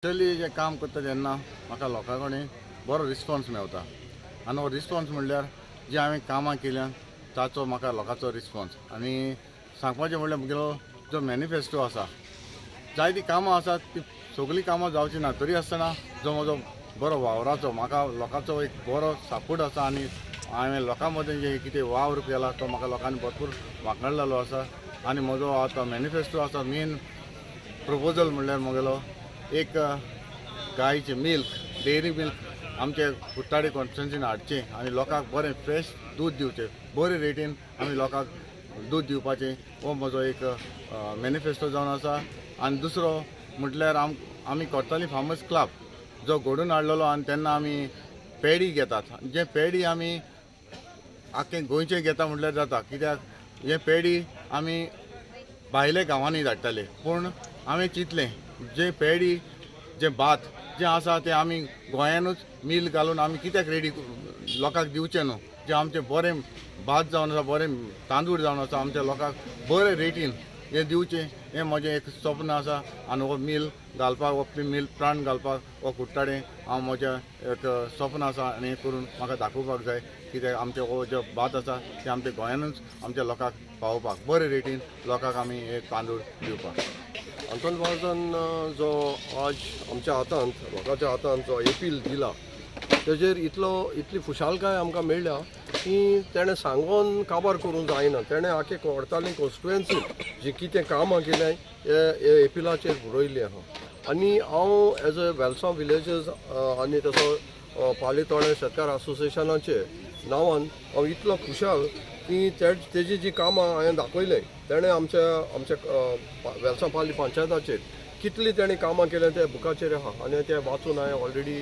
Actually जे काम करता तेन्ना म्हाका लोकां कडेन बरो रिस्पॉन्स मेवता आनी हो रिस्पॉन्स म्हणल्यार जे हांवें कामां केल्या ताचो म्हाका लोकांचो रिस्पॉन्स आनी सांगपाचें म्हणल्यार म्हगेलो जो मॅनिफेस्टो आसा जायतीं कामां आसात ती सगळीं कामां जावची ना तरी आसतना जो म्हजो बरो वावराचो म्हाका लोकांचो एक बरो सापोर्ट आसा आनी हांवें लोकां मदें जे कितें वावर केला तो म्हाका लोकांनी भरपूर वाखणलेलो आसा आनी म्हजो आतां मॅनिफेस्टो आसा मेन प्रपोजल म्हणल्यार म्हगेलो एक गायचे मिल्क डेअरी मिल्क आमचे कुट्टाडे कॉन्स्टिट्युन्सीन हाडचें आनी लोकांक बरें फ्रेश दूध दिवचें बरे रेटीन आमी लोकांक दूध दिवपाचें हो म्हजो एक मॅनिफेस्टो जावन आसा। आनी दुसरो म्हटल्यार आमी कोर्ताली फार्मर्स क्लब जो घडोवन हाडलेलो आनी तेन्ना आमी पेडी घेतात जे पेडी आमी आख्खे गोंयचे घेता म्हटल्यार जाता कित्याक हे पेडी आमी भायले गांवांनी धाडटाले पूण हांवें चिंतलें जे पेडी जे भात जे आसा ते आमी गोंयानूच मिल घालून आमी कित्याक रेडी लोकांक दिवचें न्हू जे आमचें बरें भात जावन आसा बरें तांदूळ जावन आसा आमच्या लोकांक बरे रेटीन हे दिवचें हें म्हजें एक स्वप्न आसा आनी हो मिल घालपाक हो मिल प्राण घालपाक हो कुट्टाडे हांव म्हजें एक स्वप्न आसा आनी हें करून म्हाका दाखोवपाक जाय कित्याक आमचे हो जो भात आसा ते आमच्या गोंयानूच आमच्या लोकांक पावोवपाक बरे रेटीन लोकांक आमी हे तांदूळ दिवपाक। अंतोन वाझन जो आज आमच्या हातांत लोकांच्या हातांत जो अपील दिला तेजेर इतली खुशालकाय आमकां मेळ्ळ्या की तेणें सांगून काबार करूंक जायना। तेणें आख्खे कोर्ताली कॉन्स्टिट्युएन्सीन जी कितें कामां केल्याय हे एपिलाचेर बरयल्लें आहा आनी हांव एज अ वेलसांव विलेजीस आनी तसो पालितोडे शेतकार असोसिएशनाचे नांवान हांव इतलो खुशाल की तेजी जी कामां हांवें दाखयलें तेणें आमच्या वेलसांव पाली पंचायताचेर कितली तेणें कामां केल्या त्या बुकाचेर आहा आनी तें वाचून हांवें ऑलरेडी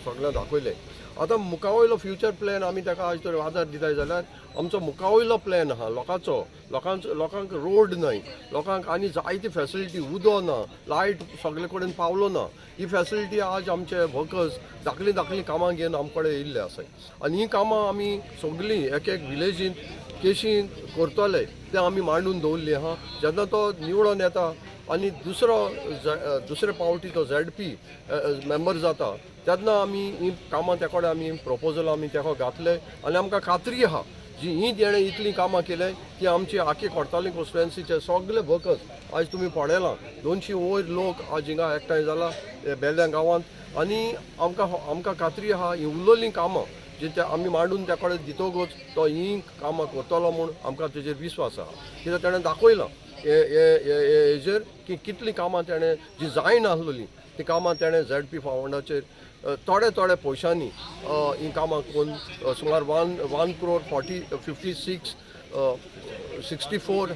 सगळ्यांक दाखयलें। आतां मुखावयलो फ्युचर प्लॅन आमी ताका आज तर आदार दिताय जाल्यार आमचो मुखावयलो प्लॅन आहा लोकांक रोड न्हय लोकांक आनी जायती फॅसिलिटी उदो ना लायट सगळे कडेन पावलो ना ही फॅसिलिटी आज आमचे वर्कर्स धाकलीं कामां घेवन आमचे कडेन येयल्ले आसात आनी ही कामां आमी सगळीं एक विलेजीन केशी करतले तें आमी मांडून दवरली आहा। जेन्ना तो निवडून येता आनी दुसरे पावटी तो ZP मेंबर जाता तेन्ना आमी ही कामां ते कडेन आमी प्रपोजल आमी तेका घातले आनी आमकां खात्री आहा जी ही तेणें इतलीं कामां केल्याय ती आमची आख्खी कोर्ताली कॉन्स्टिट्युएन्सीचे सगळे वर्कर्स आज तुमी पळयलां 200 वयर लोक आज हिंगा एकठांय जाला बेल्ल्या गांवांत आनी आमकां खात्री आहा ही उरलेलीं कामां जी ते आमी मांडून त्या कडेन दितोगूच तो ही कामां करतलो म्हूण आमकां तेजेर विस्वास आहा कित्याक तेणें दाखयलां हेजेर की कितलीं कामां तेणें जी जायना आसलेलीं ती कामां तेणें ZP फावंडाचेर थोडे पयशांनी ही कामां करून सुमार 1 crore 64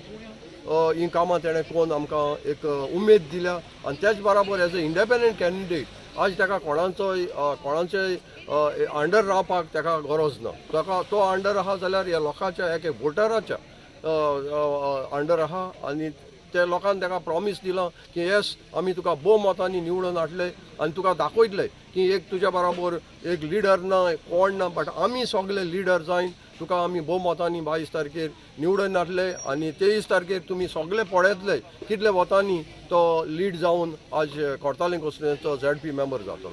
ही कामां तेणें करून आमकां एक उमेद दिल्या आनी तेच बराबर एज अ इंडिपेंडंट कॅन्डिडेट आज ताका कोणाचेय अंडर रावपाक ताका गरज ना तो अंडर आहा जाल्यार ह्या लोकांच्या एके वोटराच्या अंडर आहा आनी ते लोकांनी ताका प्रॉमीस दिलां की येस आमी तुका भोवमतांनी निवडून हाडले आनी तुका दाखयतले की एक तुज्या बराबर एक लिडर ना कोण ना बट आमी सगळे लिडर जायन तुका आमी भोवमतांनी 22 तारखेर निवडून हाडले आनी 23 तारखेर तुमी सगळे पळयतले कितले वतांनी तो लीड जावन आज कोर्ताली कॉन्स्टिट्युएन्सीचो ZP मेंबर जातलो।